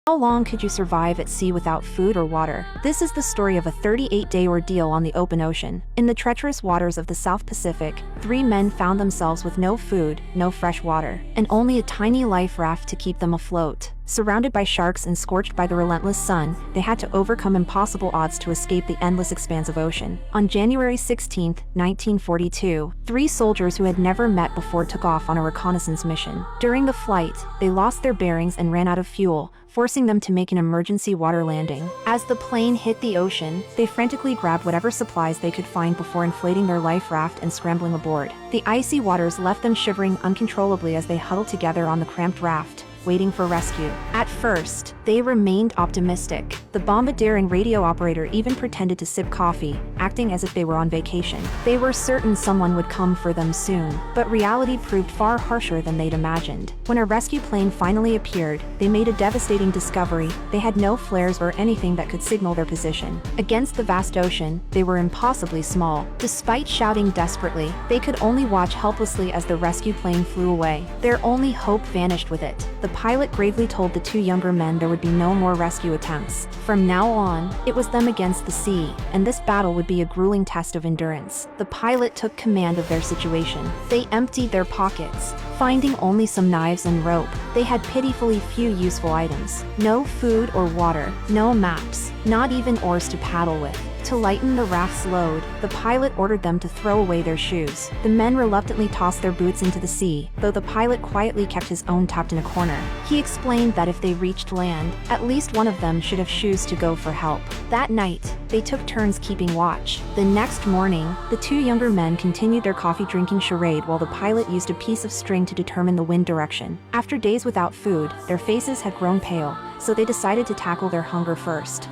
How long could you survive at sea without food or water? This is the story of a 38-day ordeal on the open ocean. In the treacherous waters of the South Pacific, 3 men found themselves with no food, no fresh water, and only a tiny life raft to keep them afloat. Surrounded by sharks and scorched by the relentless sun, they had to overcome impossible odds to escape the endless expanse of ocean. On January 16, 1942, 3 soldiers who had never met before took off on a reconnaissance mission. During the flight, they lost their bearings and ran out of fuel, forcing them to make an emergency water landing. As the plane hit the ocean, they frantically grabbed whatever supplies they could find before inflating their life raft and scrambling aboard. The icy waters left them shivering uncontrollably as they huddled together on the cramped raft, waiting for rescue. At first, they remained optimistic. The bombardier and radio operator even pretended to sip coffee, acting as if they were on vacation. They were certain someone would come for them soon, but reality proved far harsher than they'd imagined. When a rescue plane finally appeared, they made a devastating discovery. They had no flares or anything that could signal their position. Against the vast ocean, they were impossibly small. Despite shouting desperately, they could only watch helplessly as the rescue plane flew away. Their only hope vanished with it. The pilot gravely told the 2 younger men there would be no more rescue attempts. From now on, it was them against the sea, and this battle would be a grueling test of endurance. The pilot took command of their situation. They emptied their pockets, finding only some knives and rope. They had pitifully few useful items. No food or water, no maps, not even oars to paddle with. To lighten the raft's load, the pilot ordered them to throw away their shoes. The men reluctantly tossed their boots into the sea, though the pilot quietly kept his own tucked in a corner. He explained that if they reached land, at least one of them should have shoes to go for help. That night, they took turns keeping watch. The next morning, the 2 younger men continued their coffee-drinking charade while the pilot used a piece of string to determine the wind direction. After days without food, their faces had grown pale, so they decided to tackle their hunger first.